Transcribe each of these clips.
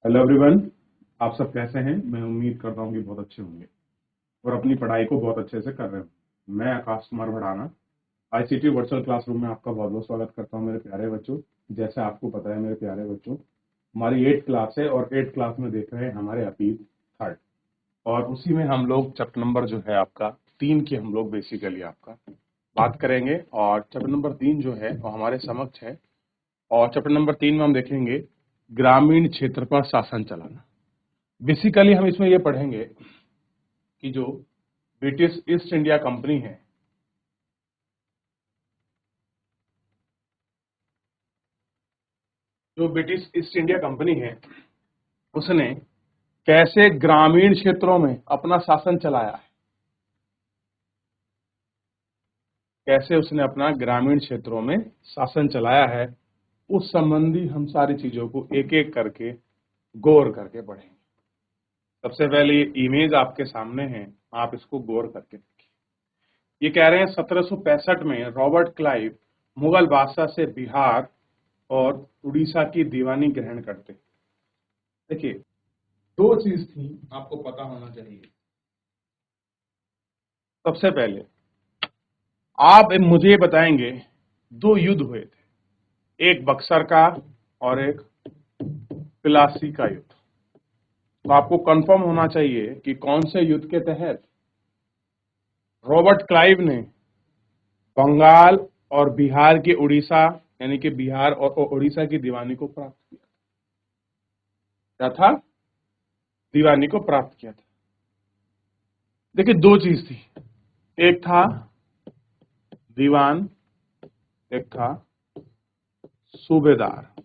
Hello everyone. आप सब कैसे हैं? मैं उम्मीद करता हूं कि बहुत अच्छे होंगे और अपनी पढ़ाई को बहुत अच्छे से कर रहे हो। मैं Akash Kumar Bhadana ICT virtual classroom में आपका बहुत बहुत स्वागत करता हूं मेरे प्यारे बच्चों। जैसे आपको पता है मेरे प्यारे बच्चों, हमारी 8th क्लास है और 8th क्लास में देख रहे हैं हमारे अतीत थर्ड, और उसी में हम लोग चैप्टर नंबर जो है आपका 3 की हम लोग बेसिकली आपका बात करेंगे। और चैप्टर नंबर 3 जो है वो हमारे समक्ष है। और चैप्टर नंबर 3 में हम देखेंगे ग्रामीण क्षेत्र पर शासन चलाना। बेसिकली हम इसमें ये पढ़ेंगे कि जो ब्रिटिश ईस्ट इंडिया कंपनी है, जो ब्रिटिश ईस्ट इंडिया कंपनी है उसने कैसे ग्रामीण क्षेत्रों में अपना शासन चलाया है, कैसे उसने अपना ग्रामीण क्षेत्रों में शासन चलाया है, उस संबंधी हम सारी चीजों को एक एक करके गौर करके पढ़ेंगे। सबसे पहले ये इमेज आपके सामने है, आप इसको गौर करके देखिए। ये कह रहे हैं 1765 में रॉबर्ट क्लाइव मुगल बादशाह से बिहार और उड़ीसा की दीवानी ग्रहण करते। देखिए, दो चीज थी आपको पता होना चाहिए। सबसे पहले आप मुझे ये बताएंगे दो युद्ध हुए थे, एक बक्सर का और एक प्लासी का युद्ध। तो आपको कंफर्म होना चाहिए कि कौन से युद्ध के तहत रॉबर्ट क्लाइव ने बंगाल और बिहार के उड़ीसा यानी कि बिहार और उड़ीसा की दीवानी को प्राप्त किया। क्या था? दीवानी को प्राप्त किया था। देखिए, दो चीज थी, एक था दीवान, एक था सूबेदार।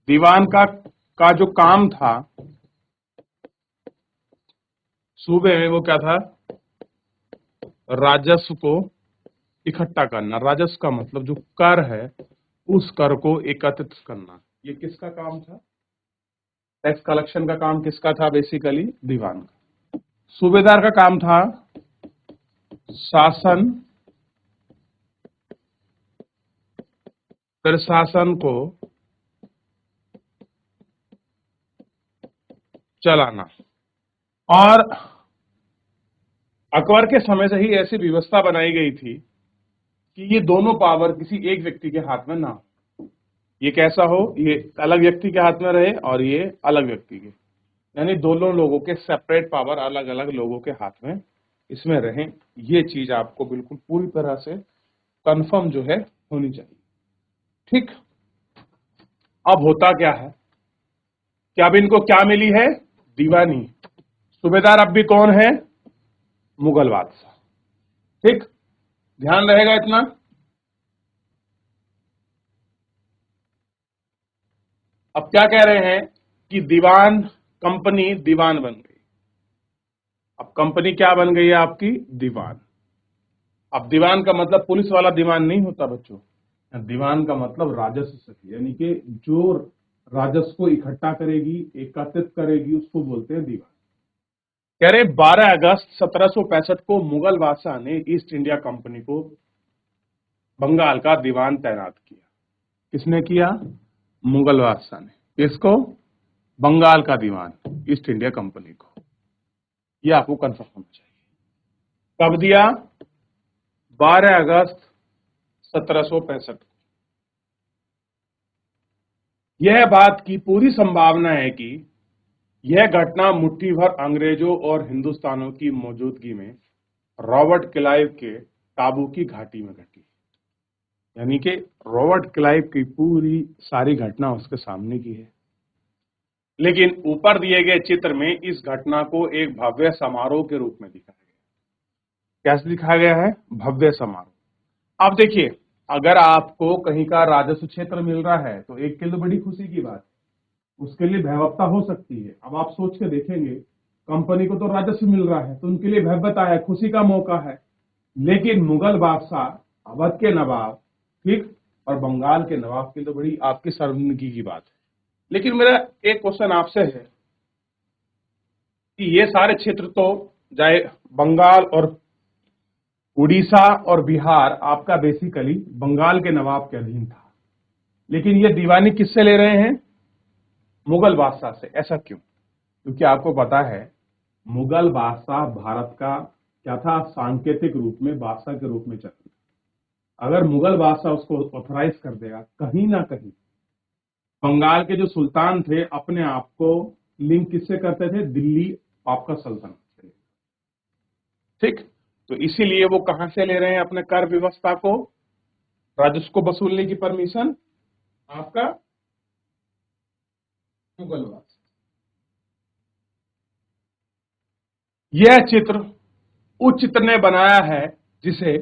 दीवान का जो काम था सूबे में, वो क्या था? राजस्व को इकट्ठा करना। राजस्व का मतलब जो कर है उस कर को एकत्रित करना। ये किसका काम था? टैक्स कलेक्शन का काम किसका था? बेसिकली दीवान का। सूबेदार का काम था शासन, प्रशासन को चलाना। और अकबर के समय से ही ऐसी व्यवस्था बनाई गई थी कि ये दोनों पावर किसी एक व्यक्ति के हाथ में ना हो। ये कैसा हो? ये अलग व्यक्ति के हाथ में रहे और ये अलग व्यक्ति के, यानी दोनों लोगों के सेपरेट पावर अलग अलग लोगों के हाथ में इसमें रहे। ये चीज आपको बिल्कुल पूरी तरह से कंफर्म जो है होनी चाहिए। ठीक, अब होता क्या है कि अब इनको क्या मिली है? दीवानी। सूबेदार अब भी कौन है? मुगल बादशाह। ठीक, ध्यान रहेगा इतना। अब क्या कह रहे हैं कि दीवान कंपनी दीवान बन गई। अब कंपनी क्या बन गई है आपकी? दीवान। अब दीवान का मतलब पुलिस वाला दीवान नहीं होता बच्चों। दीवान का मतलब राजस्व सखी, यानी कि जो राजस्व को इकट्ठा करेगी, एकत्रित करेगी, उसको बोलते हैं दीवान। कह रहे 12 अगस्त 1765 को मुगल बादशाह ने ईस्ट इंडिया कंपनी को बंगाल का दीवान तैनात किया। किसने किया? मुगल बादशाह ने। किसको? बंगाल का दीवान, ईस्ट इंडिया कंपनी को। यह आपको कंफर्म होना चाहिए। कब दिया? 12 अगस्त 1765। यह बात की पूरी संभावना है कि यह घटना मुट्ठी भर अंग्रेजों और हिंदुस्तानियों की मौजूदगी में रॉबर्ट क्लाइव के टाबू की घाटी में घटी। यानी कि रॉबर्ट क्लाइव की पूरी सारी घटना उसके सामने की है। लेकिन ऊपर दिए गए चित्र में इस घटना को एक भव्य समारोह के रूप में दिखाया गया। कैसे दिखाया गया है? भव्य समारोह। अब देखिए, अगर आपको कहीं का राजस्व क्षेत्र मिल रहा है तो एक के लिए बड़ी खुशी की बात है, उसके लिए भयभत्ता हो सकती है। अब आप सोच के देखेंगे, कंपनी को तो राजस्व मिल रहा है तो उनके लिए भयभत्ता है, खुशी का मौका है। लेकिन मुगल बादशाह, अवध के नवाब, ठीक, और बंगाल के नवाब के लिए तो बड़ी आपकी शर्मिंदगी की बात है। लेकिन मेरा एक क्वेश्चन आपसे है कि ये सारे क्षेत्र तो, चाहे बंगाल और उड़ीसा और बिहार, आपका बेसिकली बंगाल के नवाब के अधीन था। लेकिन ये दीवानी किससे ले रहे हैं? मुगल बादशाह से। ऐसा क्यों? क्योंकि आपको पता है मुगल बादशाह भारत का क्या था, सांकेतिक रूप में बादशाह के रूप में चलता। अगर मुगल बादशाह उसको ऑथराइज कर देगा, कहीं ना कहीं बंगाल के जो सुल्तान थे अपने आप को लिंक किससे करते थे, दिल्ली आपका सल्तनत से। ठीक, तो इसीलिए वो कहां से ले रहे हैं अपने कर व्यवस्था को, राजस्व को वसूलने की परमिशन आपका मुगल बादशाह। यह चित्र उस चित्र ने बनाया है जिसे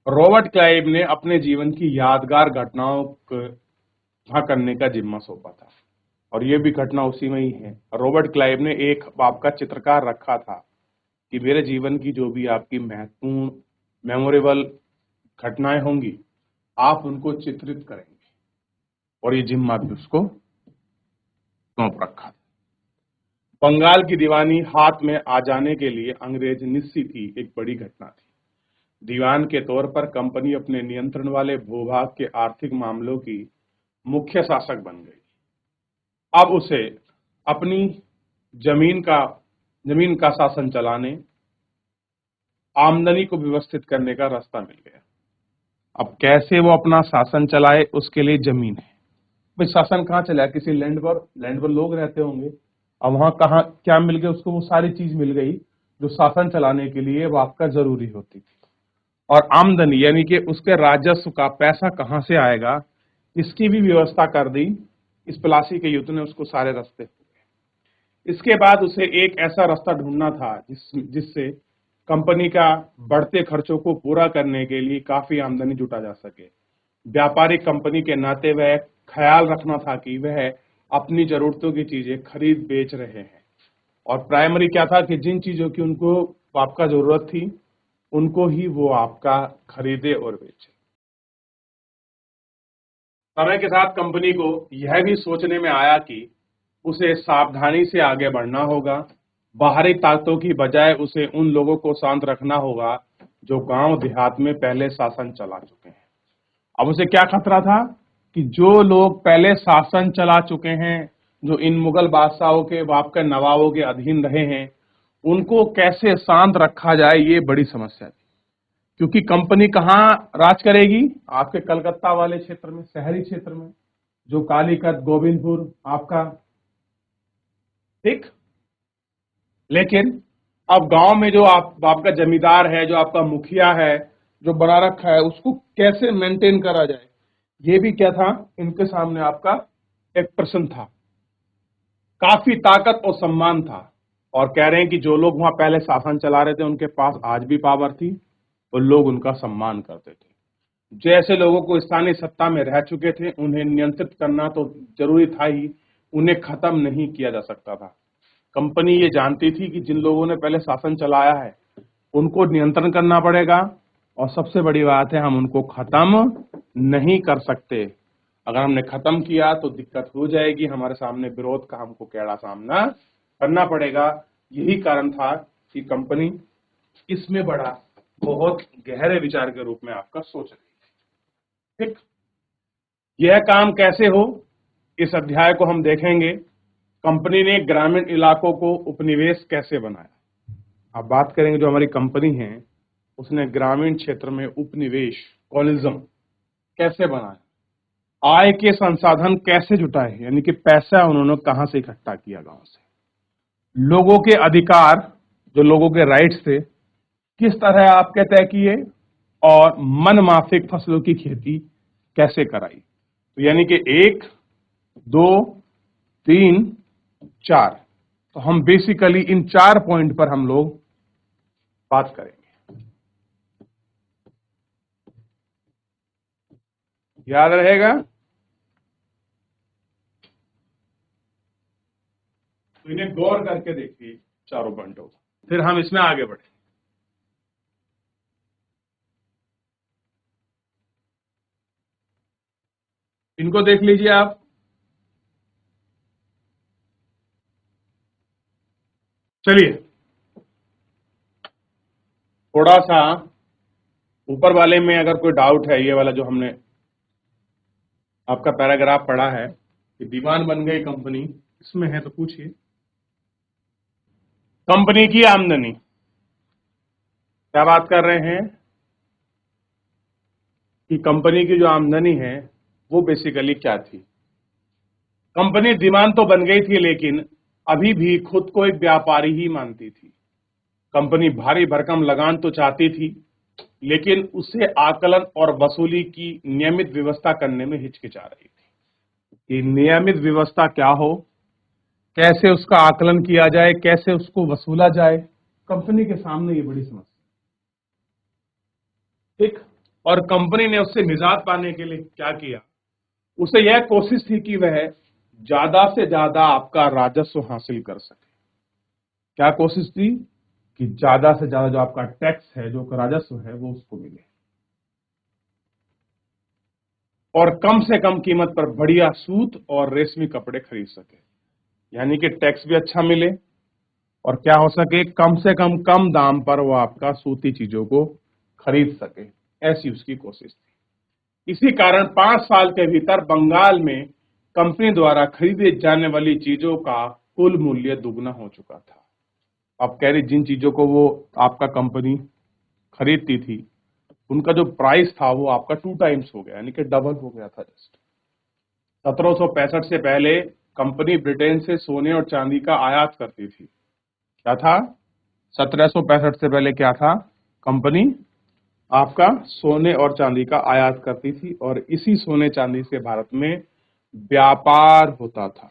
रॉबर्ट क्लाइव ने अपने जीवन की यादगार घटनाओं को वहां करने का जिम्मा सौंपा था, और यह भी घटना उसी में ही है। रॉबर्ट क्लाइव ने एक आपका चित्रकार रखा था कि मेरे जीवन की जो भी आपकी महत्वपूर्ण मेमोरेबल घटनाएं होंगी आप उनको चित्रित करेंगे, और ये जिम्मा भी उसको सौंप रखा था। बंगाल की दीवानी हाथ में आ जाने के लिए अंग्रेज निश्चित ही एक बड़ी घटना थी। दीवान के तौर पर कंपनी अपने नियंत्रण वाले भूभाग के आर्थिक मामलों की मुख्य शासक बन गई। अब उसे अपनी जमीन का शासन चलाने, आमदनी को व्यवस्थित करने का रास्ता मिल गया। अब कैसे वो अपना शासन चलाए, उसके लिए जमीन है। भाई शासन कहाँ चलाया, किसी लैंड पर लोग रहते होंगे। अब वहां कहा क्या मिल गया उसको, वो सारी चीज मिल गई जो शासन चलाने के लिए वो आपका जरूरी होती थी। और आमदनी यानी कि उसके राजस्व का पैसा कहां से आएगा, इसकी भी व्यवस्था कर दी। इस प्लासी के युद्ध ने उसको सारे रास्ते। इसके बाद उसे एक ऐसा रास्ता ढूंढना था जिससे कंपनी का बढ़ते खर्चों को पूरा करने के लिए काफी आमदनी जुटा जा सके। व्यापारिक कंपनी के नाते वह ख्याल रखना था कि वह अपनी जरूरतों की चीजें खरीद बेच रहे हैं, और प्राइमरी क्या था कि जिन चीजों की उनको आपका जरूरत थी उनको ही वो आपका खरीदे और बेचे। समय के साथ कंपनी को यह भी सोचने में आया कि उसे सावधानी से आगे बढ़ना होगा। बाहरी ताकतों की बजाय उसे उन लोगों को शांत रखना होगा जो गांव देहात में पहले शासन चला चुके हैं। अब उसे क्या खतरा था कि जो लोग पहले शासन चला चुके हैं, जो इन मुगल बादशाहों के बाप के नवाबों के अधीन रहे हैं, उनको कैसे शांत रखा जाए, ये बड़ी समस्या थी। क्योंकि कंपनी कहाँ राज करेगी, आपके कलकत्ता वाले क्षेत्र में, शहरी क्षेत्र में, जो कालीकत, गोविंदपुर आपका। ठीक, लेकिन अब गांव में जो आपका जमींदार है, जो आपका मुखिया है, जो बना रखा है, उसको कैसे मेंटेन करा जाए, ये भी क्या था इनके सामने आपका एक प्रश्न था। काफी ताकत और सम्मान था, और कह रहे हैं कि जो लोग वहां पहले शासन चला रहे थे उनके पास आज भी पावर थी और लोग उनका सम्मान करते थे। जैसे लोगों को स्थानीय सत्ता में रह चुके थे उन्हें नियंत्रित करना तो जरूरी था ही, उन्हें खत्म नहीं किया जा सकता था। कंपनी ये जानती थी कि जिन लोगों ने पहले शासन चलाया है उनको नियंत्रण करना पड़ेगा, और सबसे बड़ी बात है हम उनको खत्म नहीं कर सकते। अगर हमने खत्म किया तो दिक्कत हो जाएगी, हमारे सामने विरोध का हमको कैड़ा सामना करना पड़ेगा। यही कारण था कि कंपनी इसमें बड़ा बहुत गहरे विचार के रूप में आपका सोच रही है। ठीक, यह काम कैसे हो, इस अध्याय को हम देखेंगे। कंपनी ने ग्रामीण इलाकों को उपनिवेश कैसे बनाया। अब बात करेंगे जो हमारी कंपनी है उसने ग्रामीण क्षेत्र में उपनिवेश कॉलोनिज्म कैसे बनाया, आय के संसाधन कैसे जुटाए, यानी कि पैसा उन्होंने कहां से इकट्ठा किया गांव से, लोगों के अधिकार जो लोगों के राइट्स थे किस तरह आपके तय किए, और मनमाफिक फसलों की खेती कैसे कराई। तो यानी कि 1, 2, 3, 4, तो हम बेसिकली इन 4 पॉइंट पर हम लोग बात करेंगे। याद रहेगा, तो इन्हें गौर करके देखिए चारों पॉइंटों, फिर हम इसमें आगे बढ़े। इनको देख लीजिए आप। चलिए थोड़ा सा ऊपर वाले में अगर कोई डाउट है, ये वाला जो हमने आपका पैराग्राफ पढ़ा है कि दीवान बन गई कंपनी, इसमें है तो पूछिए। कंपनी की आमदनी, क्या बात कर रहे हैं कि कंपनी की जो आमदनी है वो बेसिकली क्या थी। कंपनी धीमान तो बन गई थी, लेकिन अभी भी खुद को एक व्यापारी ही मानती थी। कंपनी भारी भरकम लगान तो चाहती थी, लेकिन उसे आकलन और वसूली की नियमित व्यवस्था करने में हिचकिचा रही थी। कि नियमित व्यवस्था क्या हो, कैसे उसका आकलन किया जाए, कैसे उसको वसूला जाए, कंपनी के सामने ये बड़ी समस्या। ठीक। और कंपनी ने उससे निजात पाने के लिए क्या किया, उसे यह कोशिश थी कि वह ज्यादा से ज्यादा आपका राजस्व हासिल कर सके। क्या कोशिश थी कि ज्यादा से ज्यादा जो आपका टैक्स है, जो राजस्व है, वो उसको मिले और कम से कम कीमत पर बढ़िया सूत और रेशमी कपड़े खरीद सके। यानी कि टैक्स भी अच्छा मिले और क्या हो सके, कम से कम दाम पर वो आपका सूती चीजों को खरीद सके। ऐसी उसकी कोशिश थी। इसी कारण 5 साल के भीतर बंगाल में कंपनी द्वारा खरीदी जाने वाली चीजों का कुल मूल्य दुगना हो चुका था। आप कह रही, जिन चीजों को वो आपका कंपनी खरीदती थी, उनका जो प्राइस था वो आपका 2 टाइम्स हो गया, यानी कि डबल हो गया था। जस्ट 1765 से पहले कंपनी ब्रिटेन से सोने और चांदी का आयात करती थी। क्या था? 1765 से पहले क्या था? कंपनी आपका सोने और चांदी का आयात करती थी और इसी सोने चांदी से भारत में व्यापार होता था।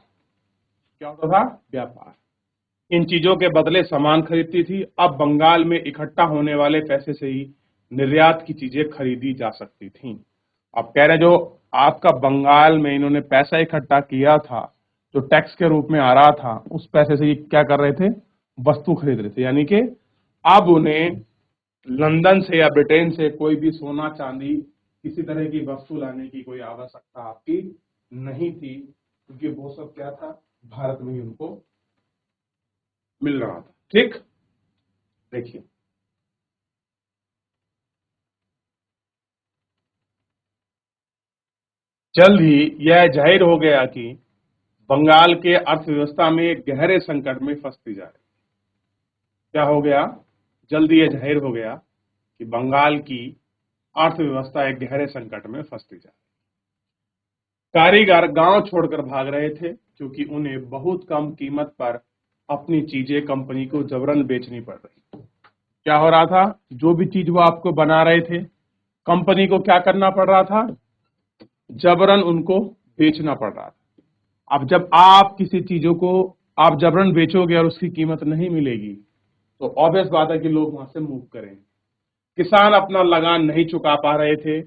क्या होता था? व्यापार। इन चीजों के बदले सामान खरीदती थी। अब बंगाल में इकट्ठा होने वाले पैसे से ही निर्यात की चीजें खरीदी जा सकती थीं। आप कह रहे, जो आपका बंगाल में इन्होंने पैसा इकट्ठा किया था, जो टैक्स के रूप में आ रहा था, उस पैसे से ये क्या कर रहे थे? वस्तु खरीद रहे थे। यानी कि अब उन्हें लंदन से या ब्रिटेन से कोई भी सोना चांदी, किसी तरह की वस्तु लाने की कोई आवश्यकता आपकी नहीं थी, क्योंकि वो सब क्या था? भारत में ही उनको मिल रहा था। ठीक। देखिए, जल्द ही यह जाहिर हो गया कि बंगाल के अर्थव्यवस्था में एक गहरे संकट में फंसती जा रही। क्या हो गया? जल्दी यह जाहिर हो गया कि बंगाल की अर्थव्यवस्था एक गहरे संकट में फंसती जा रही। कारीगर गांव छोड़कर भाग रहे थे, क्योंकि उन्हें बहुत कम कीमत पर अपनी चीजें कंपनी को जबरन बेचनी पड़ रही। क्या हो रहा था? जो भी चीज वो आपको बना रहे थे, कंपनी को क्या करना पड़ रहा था? जबरन उनको बेचना पड़ रहा था। अब जब आप किसी चीजों को आप जबरन बेचोगे और उसकी कीमत नहीं मिलेगी, तो ऑब्वियस बात है कि लोग वहां से मूव करेंगे। किसान अपना लगान नहीं चुका पा रहे थे,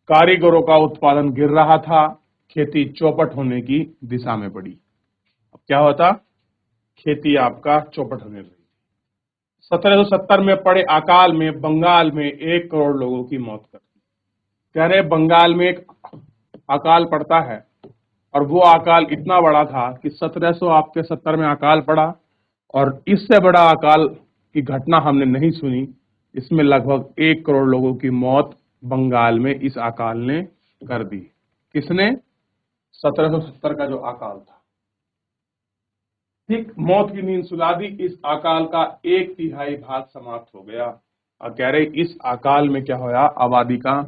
कारीगरों का उत्पादन गिर रहा था, खेती चौपट होने की दिशा में बढ़ी। अब क्या होता? खेती आपका चौपट होने लगी। 1770 में पड़े अकाल में बंगाल में 1 करोड़ लोगों की मौत कर दी। कह रहे, बंगाल में एक अकाल पड़ता है और वो अकाल इतना बड़ा था कि 1700 आपके 70 में अकाल पड़ा, और इससे बड़ा अकाल की घटना हमने नहीं सुनी। इसमें लगभग 1 करोड़ लोगों की मौत बंगाल में इस अकाल ने कर दी। किसने? 1770 का जो अकाल था। ठीक, मौत की नींद सुला दी। इस अकाल का 1/3 भाग समाप्त हो गया। और कह रहे, इस अकाल में क्या होया? आबादी का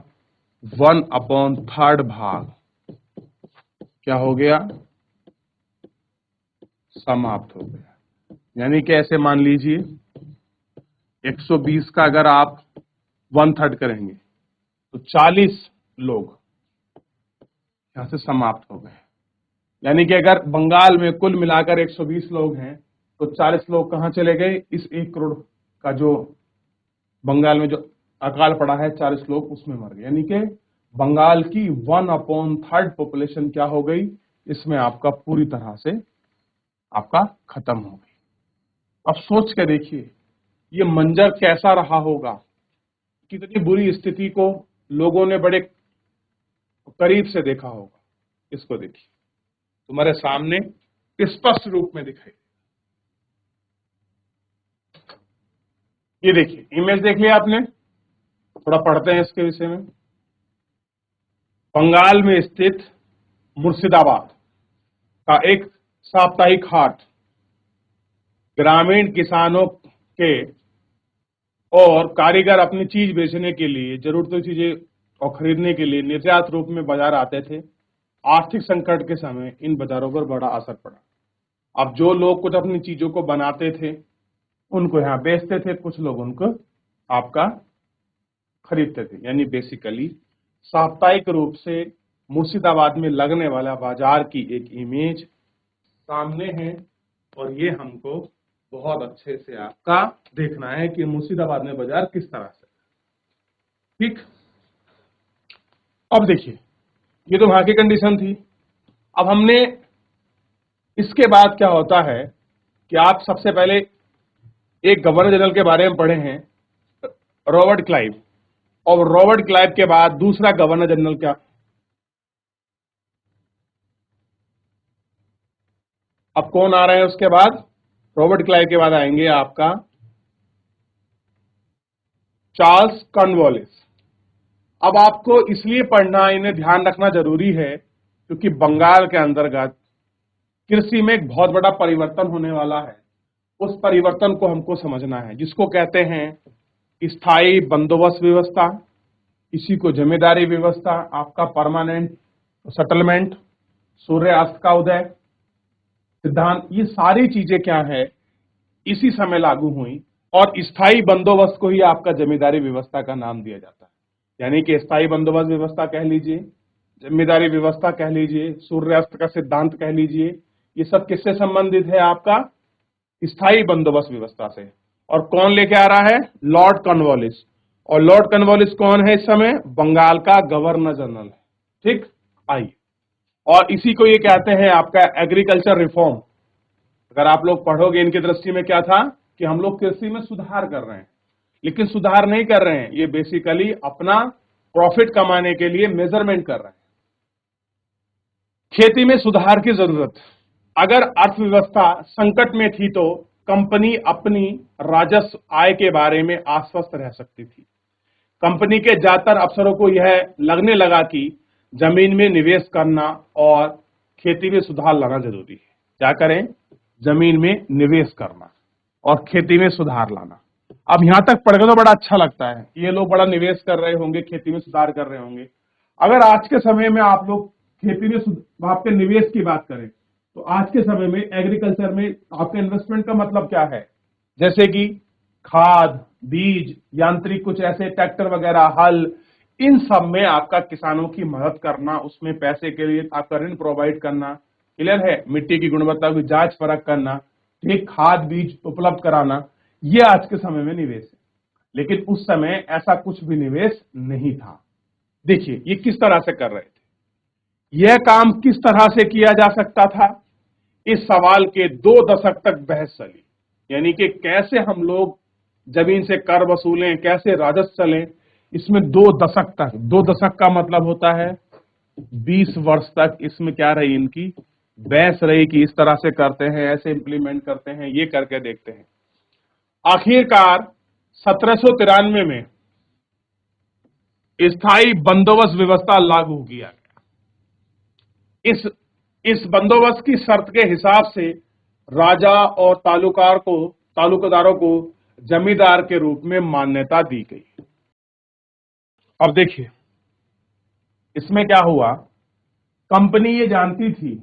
1/3 भाग क्या हो गया? समाप्त हो गया। यानी कि ऐसे मान लीजिए, 120 का अगर आप 1/3 करेंगे तो 40 लोग यहां से समाप्त हो गए। यानी कि अगर बंगाल में कुल मिलाकर 120 लोग हैं, तो 40 लोग कहां चले गए? इस 1 करोड़ का जो बंगाल में जो अकाल पड़ा है, 40 लोग उसमें मर गए। यानी कि बंगाल की 1/3 पॉपुलेशन क्या हो गई? इसमें आपका पूरी तरह से आपका खत्म हो गई। अब सोच के देखिए, ये मंजर कैसा रहा होगा, कितनी बुरी स्थिति को लोगों ने बड़े करीब से देखा होगा। इसको देखिए, तुम्हारे सामने स्पष्ट रूप में दिखाई। ये देखिए, इमेज देख लिया आपने, थोड़ा पढ़ते हैं इसके विषय में। बंगाल में स्थित मुर्शिदाबाद का एक साप्ताहिक हाट ग्रामीण किसानों के और कारीगर अपनी चीज बेचने के लिए, जरूरतों की चीजें और खरीदने के लिए निर्यात रूप में बाजार आते थे। आर्थिक संकट के समय इन बाजारों पर बड़ा असर पड़ा। अब जो लोग कुछ अपनी चीजों को बनाते थे उनको यहाँ बेचते थे, कुछ लोग उनको आपका खरीदते थे। यानी बेसिकली साप्ताहिक रूप से मुर्शिदाबाद में लगने वाला बाजार की एक इमेज सामने है और ये हमको बहुत अच्छे से आपका देखना है कि मुर्शिदाबाद में बाजार किस तरह से। ठीक, अब देखिए ये तो वहां की कंडीशन थी। अब हमने इसके बाद क्या होता है कि आप सबसे पहले एक गवर्नर जनरल के बारे में पढ़े हैं, रॉबर्ट क्लाइव, और रॉबर्ट क्लाइव के बाद दूसरा गवर्नर जनरल क्या, अब कौन आ रहे हैं उसके बाद? रॉबर्ट क्लाइव के बाद आएंगे आपका चार्ल्स कॉर्नवालिस। अब आपको इसलिए पढ़ना, इन्हें ध्यान रखना जरूरी है क्योंकि बंगाल के अंतर्गत कृषि में एक बहुत बड़ा परिवर्तन होने वाला है। उस परिवर्तन को हमको समझना है, जिसको कहते हैं स्थायी बंदोबस्त व्यवस्था, इसी को जमींदारी व्यवस्था, आपका परमानेंट सेटलमेंट, सूर्यास्त का उदय सिद्धांत, ये सारी चीजें क्या है इसी समय लागू हुई। और स्थायी बंदोबस्त को ही आपका जमींदारी व्यवस्था का नाम दिया जाता है। यानी कि स्थायी बंदोबस्त व्यवस्था कह लीजिए, जमींदारी व्यवस्था कह लीजिए, सूर्यास्त का सिद्धांत कह लीजिए, ये सब किससे संबंधित है? आपका स्थायी बंदोबस्त व्यवस्था से। और कौन लेके आ रहा है? Lord Cornwallis. और लॉर्ड कॉर्नवालिस कौन है इस समय? बंगाल का गवर्नर जनरल है। ठीक, आइए, और इसी को ये कहते हैं आपका एग्रीकल्चर रिफॉर्म। अगर आप लोग पढ़ोगे इनकी दृष्टि में क्या था कि हम लोग कृषि में सुधार कर रहे हैं, लेकिन सुधार नहीं कर रहे हैं, ये बेसिकली अपना प्रॉफिट कमाने के लिए मेजरमेंट कर रहे हैं। खेती में सुधार की जरूरत। अगर अर्थव्यवस्था संकट में थी तो कंपनी अपनी राजस्व आय के बारे में आश्वस्त रह सकती थी। कंपनी के ज्यादातर अफसरों को यह लगने लगा कि जमीन में निवेश करना और खेती में सुधार लाना जरूरी है। क्या करें? जमीन में निवेश करना और खेती में सुधार लाना। अब यहां तक पढ़ के तो बड़ा अच्छा लगता है, ये लोग बड़ा निवेश कर रहे होंगे, खेती में सुधार कर रहे होंगे। अगर आज के समय में आप लोग खेती में आपके निवेश की बात करें तो आज के समय में एग्रीकल्चर में आपके इन्वेस्टमेंट का मतलब क्या है? जैसे कि खाद, बीज, यांत्रिक कुछ ऐसे ट्रैक्टर वगैरह, हल, इन सब में आपका किसानों की मदद करना, उसमें पैसे के लिए आपका ऋण प्रोवाइड करना, क्लियर है, मिट्टी की गुणवत्ता की जांच परख करना, ठीक, खाद बीज उपलब्ध कराना, ये आज के समय में निवेश है। लेकिन उस समय ऐसा कुछ भी निवेश नहीं था। देखिए ये किस तरह से कर रहे थे, यह काम किस तरह से किया जा सकता था, इस सवाल के 2 दशक तक बहस चली। यानी कि कैसे हम लोग जमीन से कर वसूलें, कैसे राजस्व चले, इसमें 2 दशक तक, 2 दशक का मतलब होता है 20 वर्ष तक इसमें क्या रही, इनकी बहस रही कि इस तरह से करते हैं, ऐसे इंप्लीमेंट करते हैं, ये करके देखते हैं। आखिरकार 1793 में स्थायी बंदोबस्त व्यवस्था लागू किया गया। इस बंदोबस्त की शर्त के हिसाब से राजा और तालुकादारों को जमींदार के रूप में मान्यता दी गई। अब देखिए इसमें क्या हुआ, कंपनी ये जानती थी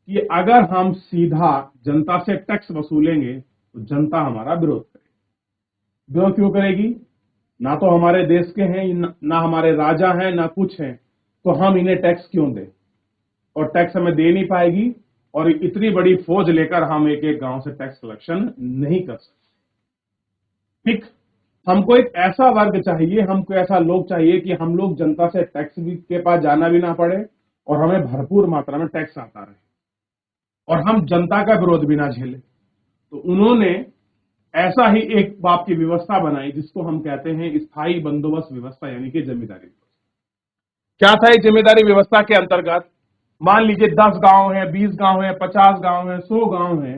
कि अगर हम सीधा जनता से टैक्स वसूलेंगे तो जनता हमारा विरोध करेगी। विरोध क्यों करेगी? ना तो हमारे देश के हैं, ना हमारे राजा हैं, ना कुछ हैं, तो हम इन्हें टैक्स क्यों दें? और टैक्स हमें दे नहीं पाएगी और इतनी बड़ी फौज लेकर हम एक एक गांव से टैक्स कलेक्शन नहीं कर सकते। ठीक, हमको एक ऐसा वर्ग चाहिए, हमको ऐसा लोग चाहिए कि हम लोग जनता से टैक्स भी के पास जाना भी ना पड़े और हमें भरपूर मात्रा में टैक्स आता रहे और हम जनता का विरोध भी ना झेले। तो उन्होंने ऐसा ही एक बाप की व्यवस्था बनाई जिसको हम कहते हैं स्थायी बंदोबस्त व्यवस्था, यानी कि जमींदारी व्यवस्था। क्या था इस जमींदारी व्यवस्था के अंतर्गत? मान लीजिए 10 गांव है, 20 गांव है, 50 गांव है, 100 गांव है,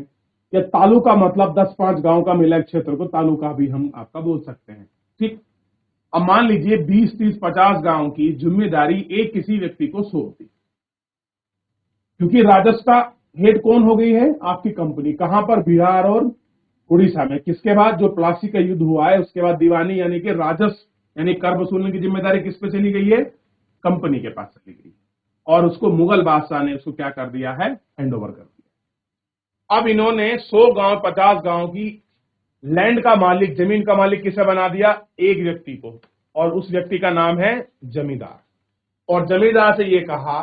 या तालुका मतलब 10-5 गांव का मिला क्षेत्र को तालुका भी हम आपका बोल सकते हैं। ठीक, अब मान लीजिए 20, 30, 50 गांव की जिम्मेदारी एक किसी व्यक्ति को सौंप दी, क्योंकि राजस्व का हेड कौन हो गई है? आपकी कंपनी। कहां पर? बिहार और उड़ीसा में। किसके बाद? जो प्लासी का युद्ध हुआ है उसके बाद दीवानी यानी कि राजस्व यानी कर वसूलने की जिम्मेदारी किस पे चली गई है? कंपनी के पास चली गई और उसको मुगल बादशाह ने उसको क्या कर दिया है? हैंड ओवर कर दिया। अब इन्होंने 100 गांव 50 गांव की लैंड का मालिक, जमीन का मालिक किसे बना दिया? एक व्यक्ति को, और उस व्यक्ति का नाम है जमींदार। और जमींदार से ये कहा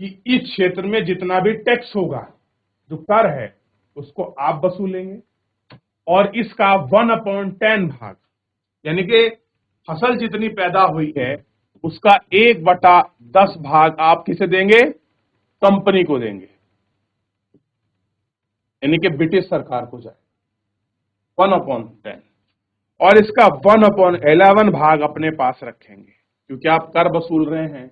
कि इस क्षेत्र में जितना भी टैक्स होगा, जो कर है, उसको आप वसूलेंगे और इसका 1/10 भाग यानी कि फसल जितनी पैदा हुई है उसका 1/10 भाग आप किसे देंगे? कंपनी को देंगे, यानी कि ब्रिटिश सरकार को जाए 1/10। और इसका 1/11 भाग अपने पास रखेंगे, क्योंकि आप कर वसूल रहे हैं,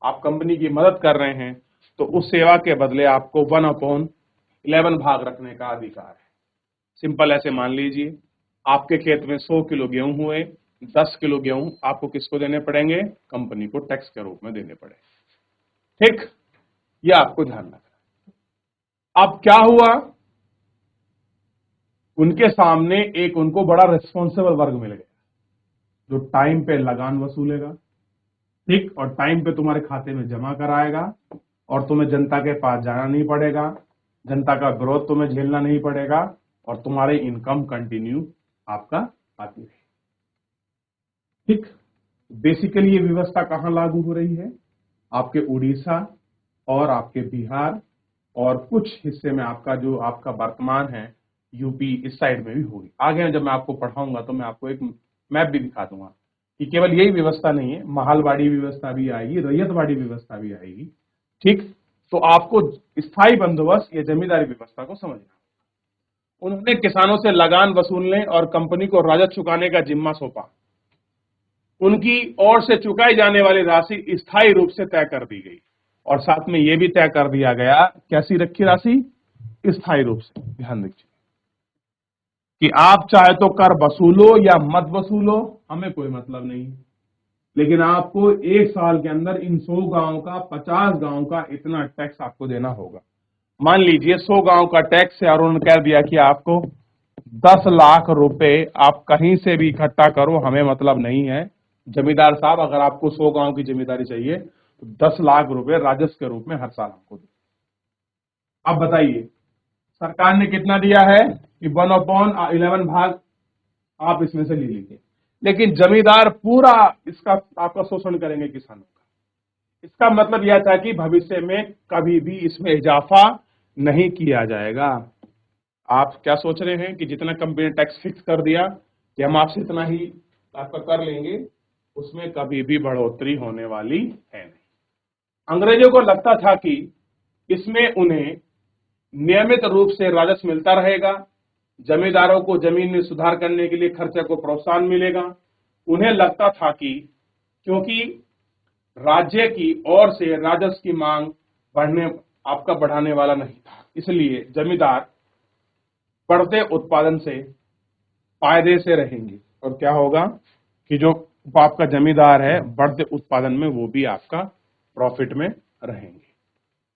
आप कंपनी की मदद कर रहे हैं, तो उस सेवा के बदले आपको 1/11 भाग रखने का अधिकार है। सिंपल ऐसे मान लीजिए आपके खेत में 100 किलो गेहूं हुए, 10 किलो गेहूं आपको किसको देने पड़ेंगे? कंपनी को टैक्स के रूप में देने पड़ेंगे। ठीक, ये आपको ध्यान रखना है। अब क्या हुआ? उनके सामने एक उनको बड़ा रिस्पॉन्सिबल वर्ग मिल गया जो टाइम पे लगान वसूलेगा, ठीक, और टाइम पे तुम्हारे खाते में जमा कराएगा और तुम्हें जनता के पास जाना नहीं पड़ेगा, जनता का विरोध तुम्हें झेलना नहीं पड़ेगा और तुम्हारी इनकम कंटिन्यू आपका आती रहेगी। ठीक, बेसिकली ये व्यवस्था कहां लागू हो रही है? आपके उड़ीसा और आपके बिहार और कुछ हिस्से में आपका जो आपका वर्तमान है यूपी, इस साइड में भी होगी। आगे जब मैं आपको पढ़ाऊंगा तो मैं आपको एक मैप भी दिखा दूंगा कि केवल यही व्यवस्था नहीं है, महालवाड़ी व्यवस्था भी आएगी, रैयतवाड़ी व्यवस्था भी आएगी। ठीक, तो आपको स्थायी बंदोबस्त या जमींदारी व्यवस्था को समझना। उन्होंने किसानों से लगान वसूलने और कंपनी को राजस्व चुकाने का जिम्मा सौंपा। उनकी ओर से चुकाई जाने वाली राशि स्थायी रूप से तय कर दी गई और साथ में यह भी तय कर दिया गया, कैसी रखी राशि? स्थायी रूप से। ध्यान रखिए कि आप चाहे तो कर वसूलो या मत वसूलो, हमें कोई मतलब नहीं, लेकिन आपको एक साल के अंदर इन 100 गांव का 50 गांव का इतना टैक्स आपको देना होगा। मान लीजिए 100 गांव का टैक्स है और उन्होंने कह दिया कि आपको 10 लाख रुपए आप कहीं से भी इकट्ठा करो, हमें मतलब नहीं है। जमींदार साहब, अगर आपको 100 गांव की जिम्मेदारी चाहिए तो 10 लाख रुपए राजस्व के रूप में हर साल हमको दो। अब बताइए सरकार ने कितना दिया है कि 1/11 भाग आप इसमें से ले लीजिए, लेकिन जमींदार पूरा इसका आपका शोषण करेंगे किसानों का। इसका मतलब यह था कि भविष्य में कभी भी इसमें इजाफा नहीं किया जाएगा। आप क्या सोच रहे हैं कि जितना कंपनी ने टैक्स फिक्स कर दिया कि हम आपसे इतना ही आपका कर लेंगे, उसमें कभी भी बढ़ोतरी होने वाली है नहीं। अंग्रेजों को लगता था कि इसमें उन्हें नियमित रूप से राजस्व मिलता रहेगा, जमींदारों को जमीन में सुधार करने के लिए खर्चे को प्रोत्साहन मिलेगा। उन्हें लगता था कि क्योंकि राज्य की ओर से राजस्व की मांग बढ़ाने वाला नहीं था, इसलिए जमींदार बढ़ते उत्पादन से फायदे से रहेंगे और क्या होगा कि जो आपका जमींदार है बढ़ते उत्पादन में वो भी आपका प्रॉफिट में रहेंगे।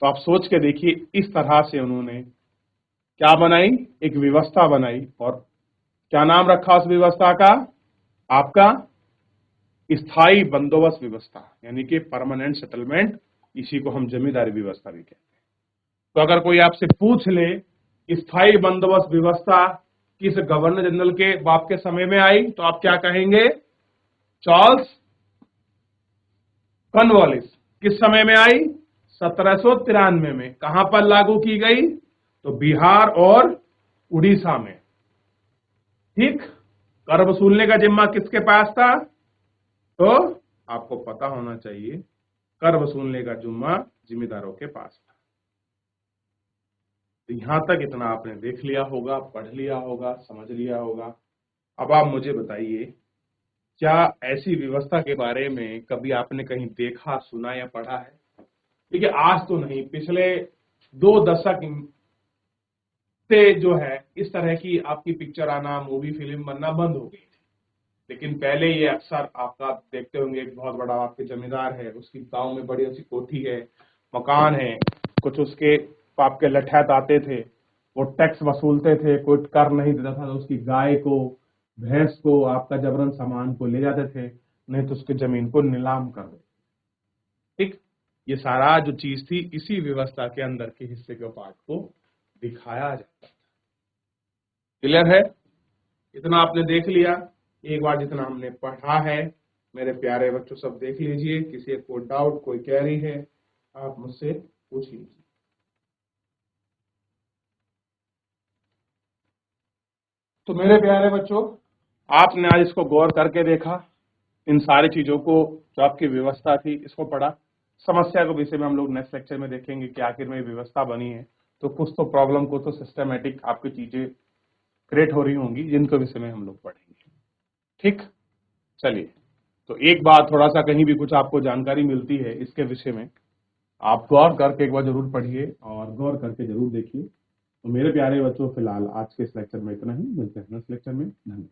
तो आप सोच के देखिए, इस तरह से उन्होंने क्या बनाई? एक व्यवस्था बनाई। और क्या नाम रखा उस व्यवस्था का? आपका स्थायी बंदोबस्त व्यवस्था, यानी कि परमानेंट सेटलमेंट। इसी को हम जमींदारी व्यवस्था भी कहते हैं। तो अगर कोई आपसे पूछ ले स्थायी बंदोबस्त व्यवस्था किस गवर्नर जनरल के बाप के समय में आई, तो आप क्या कहेंगे? Charles Cornwallis. किस समय में आई? 1793 में। कहां पर लागू की गई? तो बिहार और उड़ीसा में। ठीक, कर वसूलने का जिम्मा किसके पास था? तो आपको पता होना चाहिए कर वसूलने का जिम्मा जिम्मेदारों के पास था। तो यहां तक इतना आपने देख लिया होगा, पढ़ लिया होगा, समझ लिया होगा। अब आप मुझे बताइए, क्या ऐसी व्यवस्था के बारे में कभी आपने कहीं देखा, सुना या पढ़ा है? देखिए, आज तो नहीं, पिछले 2 दशक से जो है इस तरह की आपकी पिक्चर आना, मूवी फिल्म बनना बंद हो गई थी। लेकिन पहले ये अक्सर आपका देखते होंगे, एक बहुत बड़ा आपके जमींदार है, उसकी गांव में बड़ी अच्छी कोठी है, मकान है, कुछ उसके तो आपके लठैत आते थे, वो टैक्स वसूलते थे, कोई कर नहीं देता था तो उसकी गाय को, भैंस को, आपका जबरन सामान को ले जाते थे, नहीं तो उसकी जमीन को नीलाम कर देते। ठीक, ये सारा जो चीज थी इसी व्यवस्था के अंदर के हिस्से के पार्ट को दिखाया जाता था। क्लियर है? इतना आपने देख लिया। एक बार जितना हमने पढ़ा है मेरे प्यारे बच्चों सब देख लीजिए, किसी को डाउट कोई क्वेरी है आप मुझसे पूछ लीजिए। तो मेरे प्यारे बच्चों, आपने आज इसको गौर करके देखा, इन सारी चीजों को, जो आपकी व्यवस्था थी इसको पढ़ा। समस्या के विषय में हम लोग नेक्स्ट लेक्चर में देखेंगे कि आखिर में व्यवस्था बनी है तो कुछ तो प्रॉब्लम को तो सिस्टमेटिक आपकी चीजें क्रिएट हो रही होंगी जिनके विषय में हम लोग पढ़ेंगे। ठीक, चलिए, तो एक बार थोड़ा सा कहीं भी कुछ आपको जानकारी मिलती है इसके विषय में, आप गौर करके एक बार जरूर पढ़िए और गौर करके जरूर देखिए। तो मेरे प्यारे बच्चों, फिलहाल आज के इस लेक्चर में इतना ही, मिलते हैं नेक्स्ट लेक्चर में। धन्यवाद।